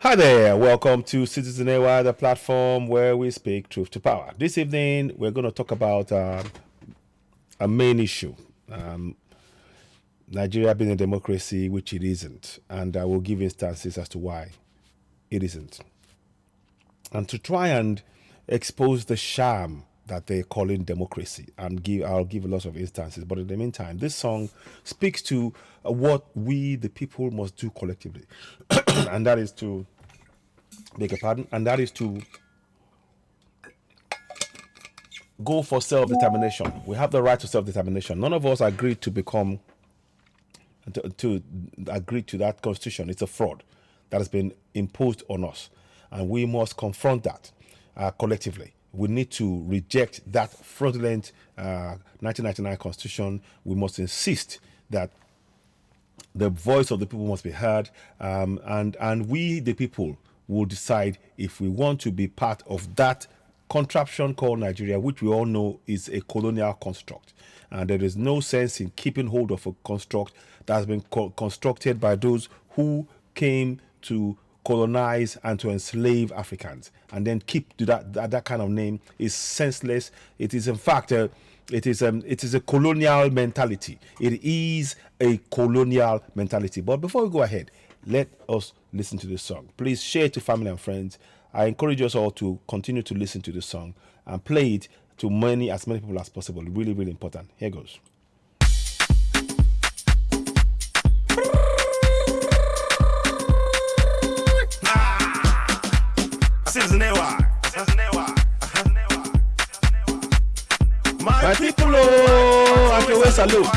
Hi there, welcome to Citizen AY, the platform where we speak truth to power. This evening, we're going to talk about a main issue Nigeria being a democracy, which it isn't. And I will give instances as to why it isn't. And to try and expose the sham that they're calling democracy, and I'll give lots of instances. But in the meantime, this song speaks to what we, the people, must do collectively, and that is to beg a pardon, and that is to go for self-determination. We have the right to self-determination. None of us agreed to become to agree to that constitution. It's a fraud that has been imposed on us, and we must confront that collectively. We need to reject that fraudulent 1999 constitution. We must insist that the voice of the people must be heard, and we, the people, will decide if we want to be part of that contraption called Nigeria, which we all know is a colonial construct. And there is no sense in keeping hold of a construct that has been constructed by those who came to colonize and to enslave Africans, and then keep to that kind of name is senseless. It is in fact it is a colonial mentality. It is a colonial mentality. But before we go ahead, let us listen to this song. Please share it to family and friends. I encourage us all to continue to listen to this song and play it to as many people as possible. Really, really important. Here goes. My people, I can salute.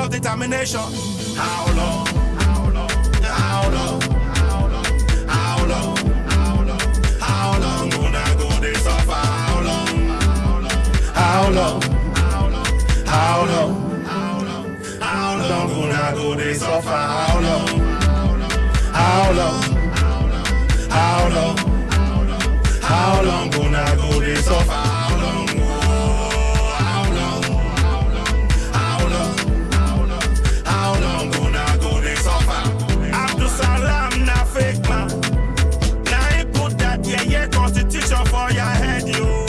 Determination. How long? How long? How long? How long? How long? How long? How long gonna go this suffer? How long? How long? How long? How long? How long? How long gonna go this suffer? How long? How long? How long? How long gonna go this suffer? Constitution for your head, yo.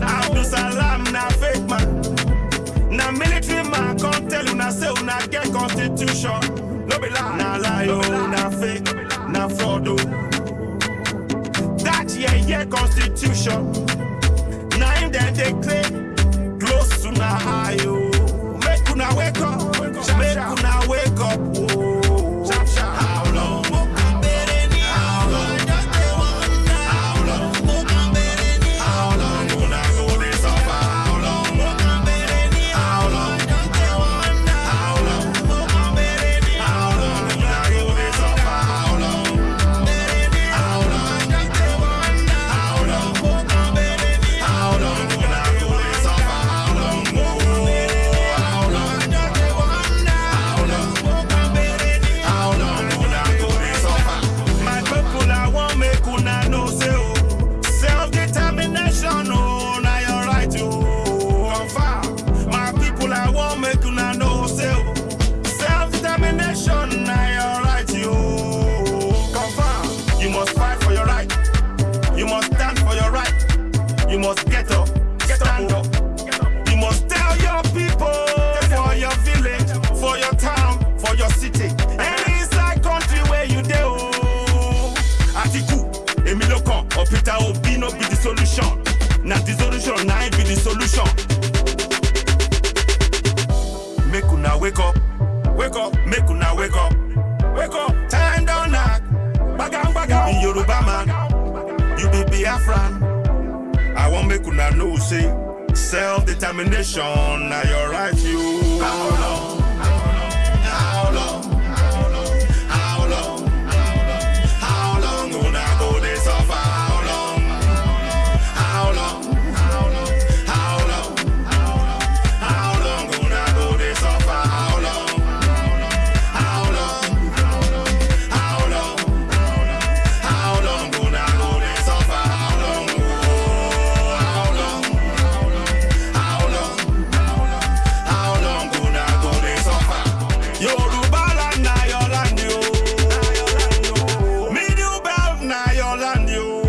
Abdul Salam na fake man. Na military man can't tell you na say una get constitution. No be lie. Na lie, yo. Na fake, na fraud, oh. That yeah constitution. Na him then they claim close to na high, yo. Make una wake up, make una wake up, oh. Sharp, sharp. How long? But Peter Obi no be the solution. Now the solution, now be the solution. Make una wake up, make una wake up. Time down knock, bagam bagam. You be Yoruba man, you be Biafran. I want make una know say self-determination now your right you. How long? How long? How long? How long gonna go this suffer? How long? How long? How long? How long gonna go this suffer? How long? How long? How long? How long gonna go this suffer? How long? How long? How long? How long gonna go this suffer? Yoruba land na your land yo. Middle belt na your land yo.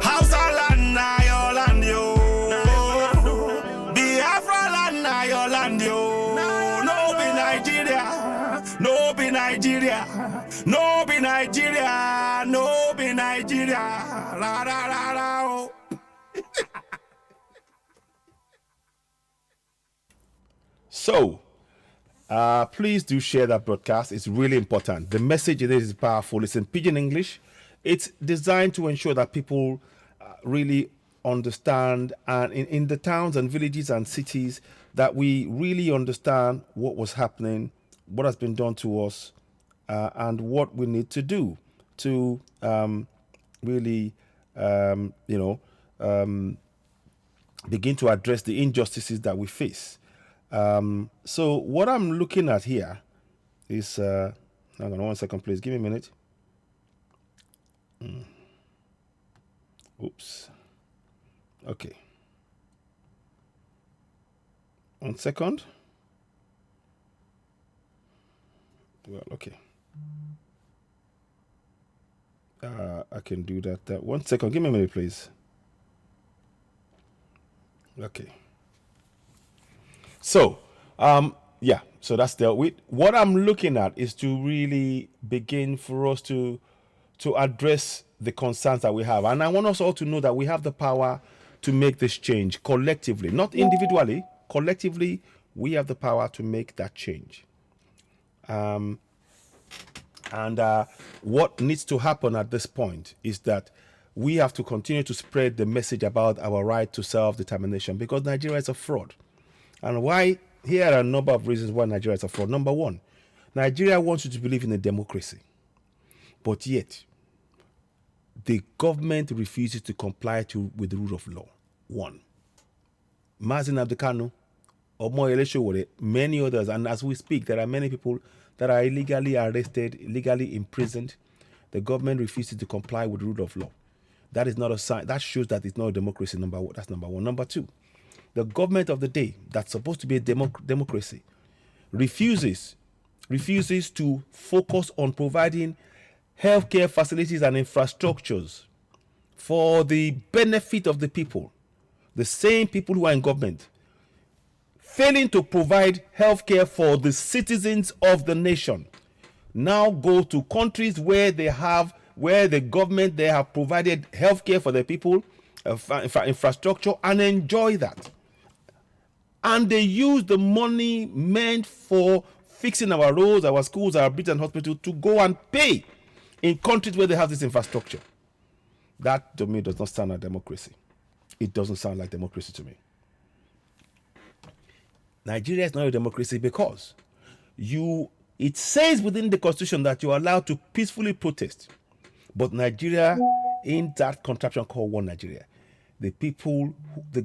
Hausa land na your land yo. Biafra land na your land yo. No be Nigeria. No be Nigeria. No be Nigeria. No be Nigeria. La la la la. Oh. So, please do share that broadcast. It's really important. The message in it is powerful. It's in Pidgin English. It's designed to ensure that people really understand, and in the towns and villages and cities, that we really understand what was happening, what has been done to us, and what we need to do to really, begin to address the injustices that we face. So what I'm looking at here is, hang on 1 second, please. Give me a minute. Oops. Okay. 1 second. Well, okay. I can do that. 1 second. Give me a minute, please. Okay. So, yeah, so that's dealt with. What I'm looking at is to really begin for us to address the concerns that we have. And I want us all to know that we have the power to make this change collectively, not individually. Collectively, we have the power to make that change. What needs to happen at this point is that we have to continue to spread the message about our right to self-determination, because Nigeria is a fraud. And why? Here are a number of reasons why Nigeria is a fraud. Number one, Nigeria wants you to believe in a democracy, but yet the government refuses to comply with the rule of law. One, Mazi Nnamdi Kanu, Omoyele Sowore, many others, and as we speak, there are many people that are illegally arrested, illegally imprisoned. The government refuses to comply with the rule of law. That is not a sign. That shows that it's not a democracy. Number one. That's number one. Number two, the government of the day, that's supposed to be a democracy, refuses to focus on providing healthcare facilities and infrastructures for the benefit of the people. The same people who are in government, failing to provide healthcare for the citizens of the nation, now go to countries where the government they have provided healthcare for the people, infrastructure, and enjoy that. And they use the money meant for fixing our roads, our schools, our bridges and hospitals to go and pay in countries where they have this infrastructure. That to me does not sound like democracy. It doesn't sound like democracy to me. Nigeria is not a democracy because it says within the constitution that you are allowed to peacefully protest. But Nigeria, in that contraption called One Nigeria, the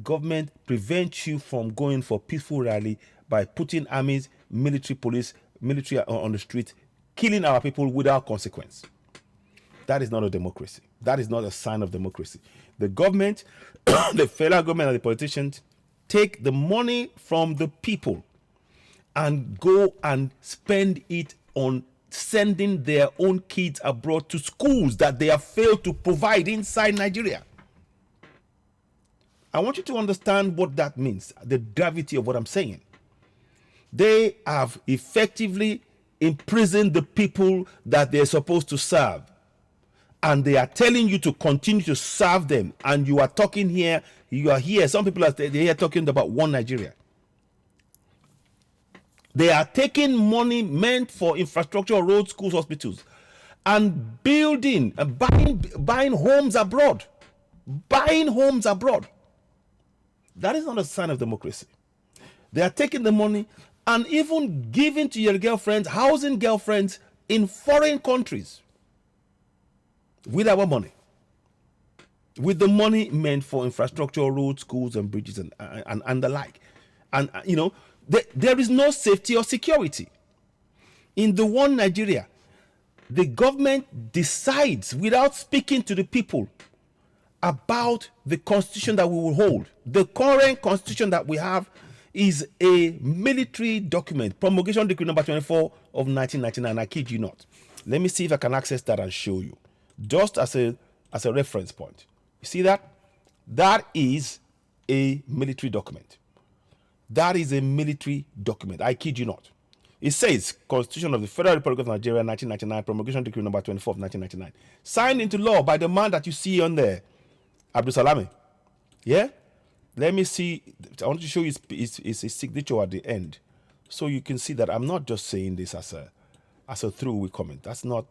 government prevents you from going for peaceful rally by putting armies, police, military on the street, killing our people without consequence. That is not a democracy. That is not a sign of democracy. The government, the federal government and the politicians take the money from the people and go and spend it on sending their own kids abroad to schools that they have failed to provide inside Nigeria. I want you to understand what that means, the gravity of what I'm saying. They have effectively imprisoned the people that they're supposed to serve. and they are telling you to continue to serve them, and you are talking here, you are here, some people are here talking about one Nigeria. They are taking money meant for infrastructure, roads, schools, hospitals, and building and buying homes abroad. Buying homes abroad. That is not a sign of democracy. They are taking the money and even giving to your girlfriends, housing girlfriends in foreign countries with our money. With the money meant for infrastructure, roads, schools, and bridges, and the like. And, there is no safety or security. In the one Nigeria, the government decides without speaking to the people about the constitution that we will hold. The current constitution that we have is a military document, promulgation decree number 24 of 1999. I kid you not. Let me see if I can access that and show you, just as a reference point. You see that? That is a military document. That is a military document. I kid you not. It says Constitution of the Federal Republic of Nigeria, 1999, promulgation decree number 24 of 1999, signed into law by the man that you see on there, Abdul Salami. Yeah? Let me see. I want to show you his signature at the end, so you can see that I'm not just saying this as a throwaway comment. That's not.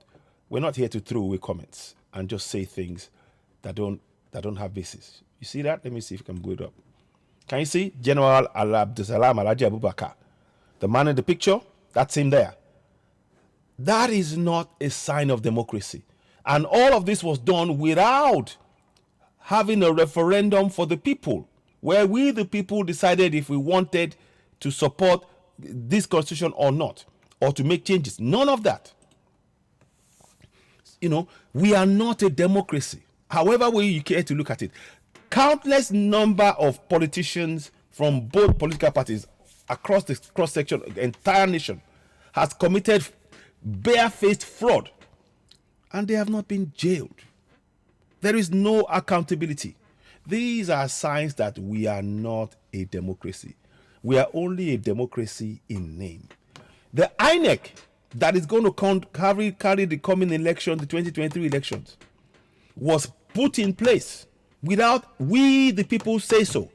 We're not here to throw away comments and just say things that don't have basis. You see that? Let me see if I can blow it up. Can you see General Abdul Salam Alhaji Abubakar, the man in the picture? That's him there. That is not a sign of democracy, and all of this was done without having a referendum for the people, where we the people decided if we wanted to support this constitution or not, or to make changes. None of that. We are not a democracy, however way you care to look at it. Countless number of politicians from both political parties across the cross-section, the entire nation, has committed barefaced fraud, and they have not been jailed. There is no accountability. These are signs that we are not a democracy. We are only a democracy in name. The INEC that is going to carry the coming election, the 2023 elections, was put in place without we, the people, say so.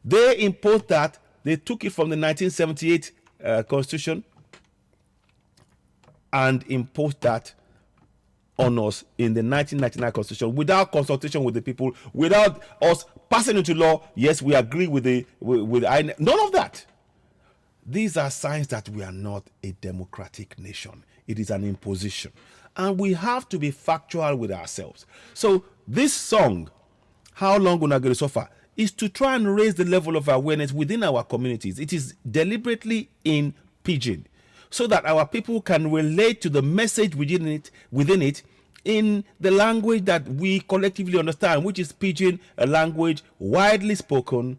They imposed that. They took it from the 1978 Constitution and imposed that on us in the 1999 Constitution without consultation with the people, without us passing into law. Yes, we agree with INEC. None of that. These are signs that we are not a democratic nation. It is an imposition. And we have to be factual with ourselves. So this song, How Long Una Go Dey Suffer, is to try and raise the level of awareness within our communities. It is deliberately in pidgin, so that our people can relate to the message within it in the language that we collectively understand, which is pidgin, a language widely spoken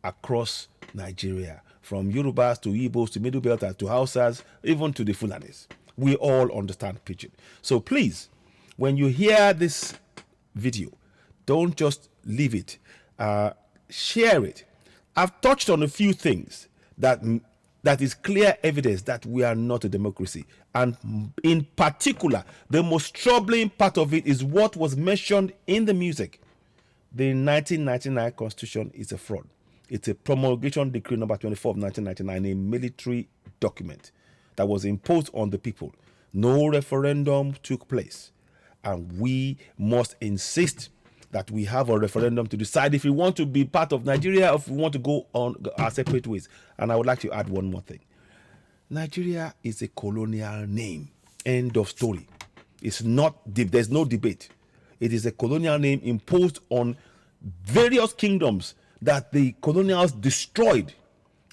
across Nigeria, from Yorubas to Igbos to Middle Belters to Hausas, even to the Fulanis. We all understand pidgin. So please, when you hear this video, don't just leave it. Share it. I've touched on a few things that is clear evidence that we are not a democracy. And in particular, the most troubling part of it is what was mentioned in the music. The 1999 Constitution is a fraud. It's a promulgation decree number 24 of 1999, a military document that was imposed on the people. No referendum took place. And we must insist that we have a referendum to decide if we want to be part of Nigeria or if we want to go on our separate ways. And I would like to add one more thing. Nigeria is a colonial name. End of story. It's not, there's no debate. It is a colonial name imposed on various kingdoms that the colonials destroyed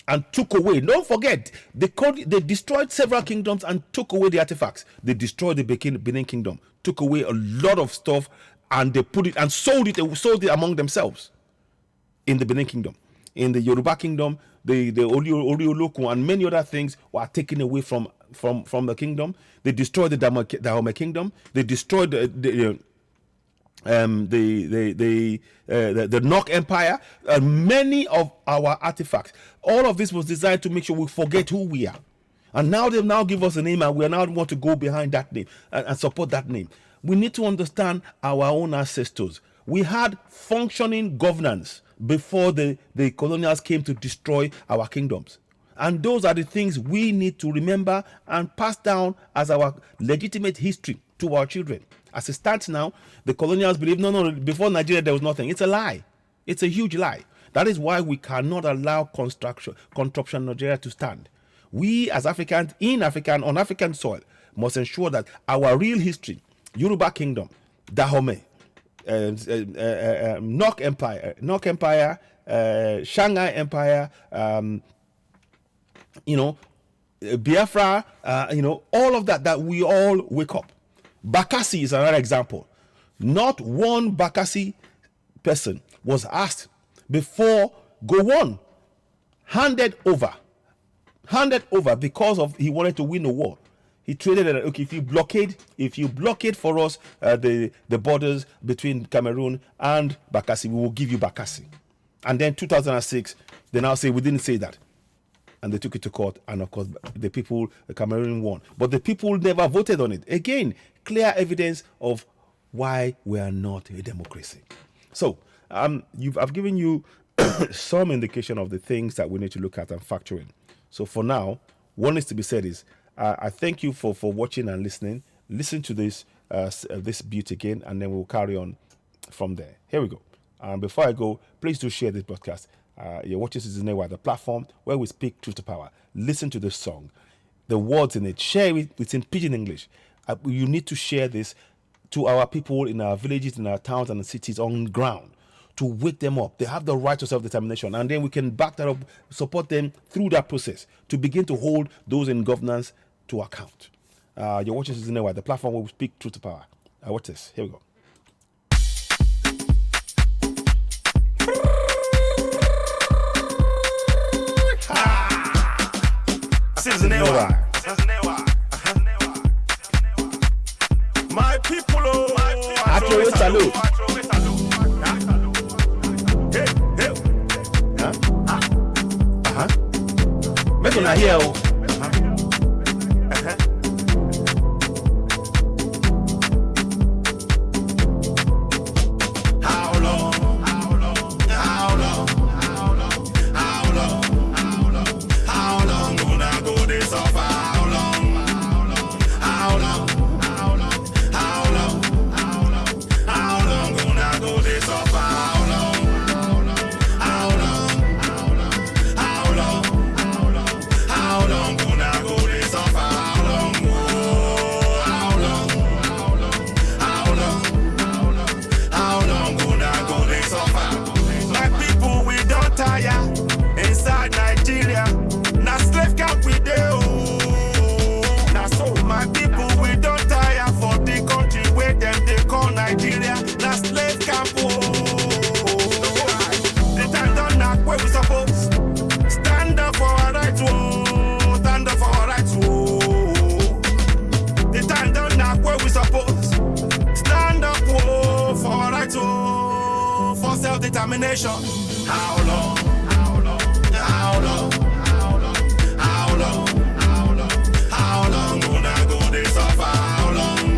and took away. Don't forget, they destroyed several kingdoms and took away the artifacts. They destroyed the Benin Kingdom, took away a lot of stuff, and they put it and sold it among themselves in the Benin Kingdom. In the Yoruba Kingdom, the Orioloku and many other things were taken away from the kingdom. They destroyed the Dahomey Kingdom. They destroyed the Nok Empire, many of our artifacts. All of this was designed to make sure we forget who we are. And now they've now give us a name, and we now want to go behind that name and support that name. We need to understand our own ancestors. We had functioning governance before the colonials came to destroy our kingdoms. And those are the things we need to remember and pass down as our legitimate history to our children. As it stands now, the colonials believe, no, before Nigeria there was nothing. It's a lie. It's a huge lie. That is why we cannot allow construction Nigeria to stand. We as Africans on African soil must ensure that our real history, Yoruba Kingdom, Dahomey, Nok Empire, Shanghai Empire, Biafra, all of that we all wake up. Bakassi is another example. Not one Bakassi person was asked before Gowon handed over because of he wanted to win a war. He traded it. Okay, if you blockade for us the borders between Cameroon and Bakassi, we will give you Bakassi. And then 2006, they now say we didn't say that. And they took it to court, and of course, the Cameroon won. But the people never voted on it. Again, clear evidence of why we are not a democracy. So, I've given you some indication of the things that we need to look at and factor in. So for now, what needs to be said is, I thank you for watching and listening. Listen to this beat again, and then we'll carry on from there. Here we go. Before I go, please do share this broadcast. You're watching Citizen Network, the platform where we speak truth to power. Listen to this song, the words in it. Share it. It's in Pidgin English. You need to share this to our people in our villages, in our towns and cities on ground, to wake them up. They have the right to self-determination, and then we can back that up, support them through that process to begin to hold those in governance to account. You're watching Citizen Network, the platform where we speak truth to power. Watch this. Here we go. Citizen Network. My people, Atro salute. Make una hear. Determination. How long? How long? How long? How long? How long? How long? How long gonna go this suffer? How long?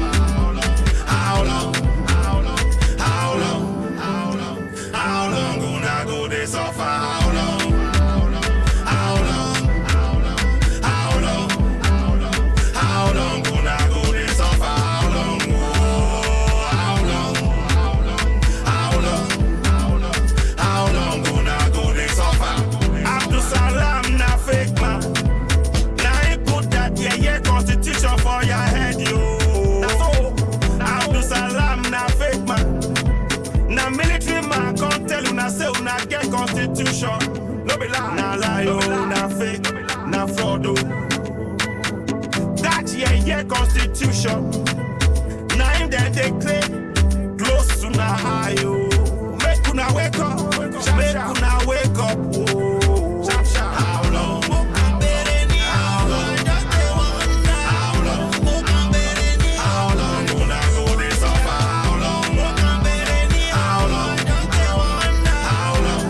How long? How long? How long? How long? How long gonna go this suffer? How long? How long? How long? How long? How long gonna go this suffer? How long? How long? How long? How long gonna go this suffer? Abdul Salam na fake man. Now he put that constitution for your head, yo. Abdul Salam na fake man. Na military man can't tell you na say una get constitution. No be lie. Na lie, yo. Na fake, na fraud, oh. That constitution. Now him then they claim close to na high, yo. Make una wake up. Make una wake up, oh. How long? How long? How long? How long gonna go this suffer? How long? How long? How long?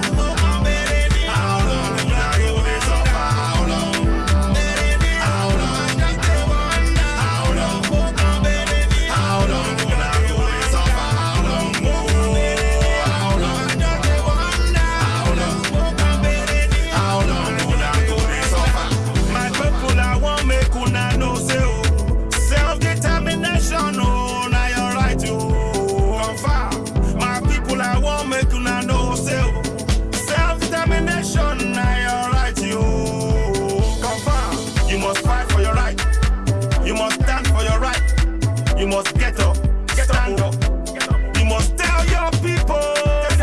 How long gonna go this suffer? How long? How long? your right. You must stand for your right. You must get up, stand up. You must tell your people,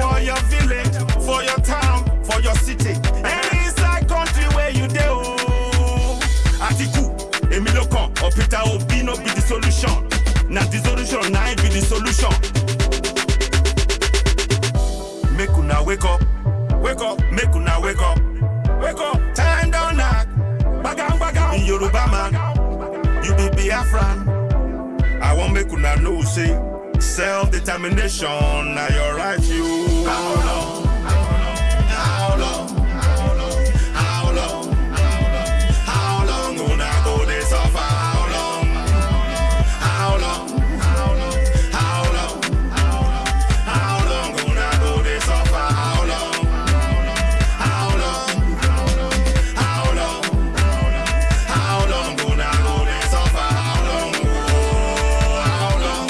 for your village, for your town, for your city, any inside country where you dey. Atiku, Emilokan, or Peter Obi no be the solution. Now the solution, now it be the solution. Make una wake up, make una wake up. Time down knock, bagang bagang. Be Yoruba man, you be Biafran. I want make una know say self-determination now your right you. How long? How long? How long? How long una go dey suffer? How long? How long? How long? How long una go dey suffer? How long? How long? How long? How long una go dey suffer? How long? How long?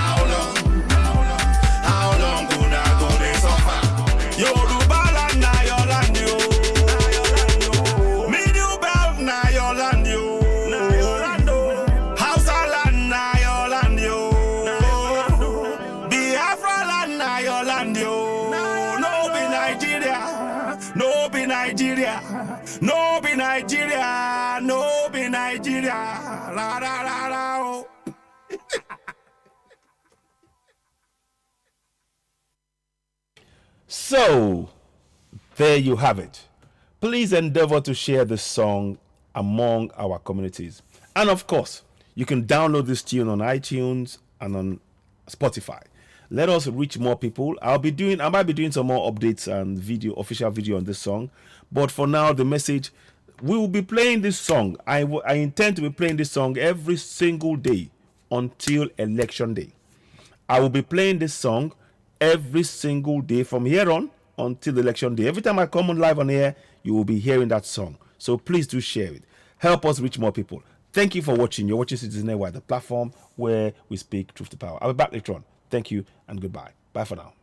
How long? How long una go dey suffer? Yoruba land na your land yo. Middle belt na your land yo. Hausa land na your land yo. Biafra land na your land yo. No be Nigeria. No be Nigeria. No be Nigeria. No be Nigeria. La la la la oh. So, there you have it. Please endeavor to share this song among our communities. And of course, you can download this tune on iTunes and on Spotify. Let us reach more people. I might be doing some more updates and official video on this song. But for now, the message, we will be playing this song. I intend to be playing this song every single day until election day. I will be playing this song every single day from here on until the election day. Every time I come on live on air, you will be hearing that song. So please do share it. Help us reach more people. Thank you for watching. You're watching Citizen Network, the platform where we speak truth to power. I'll be back later on. Thank you and goodbye. Bye for now.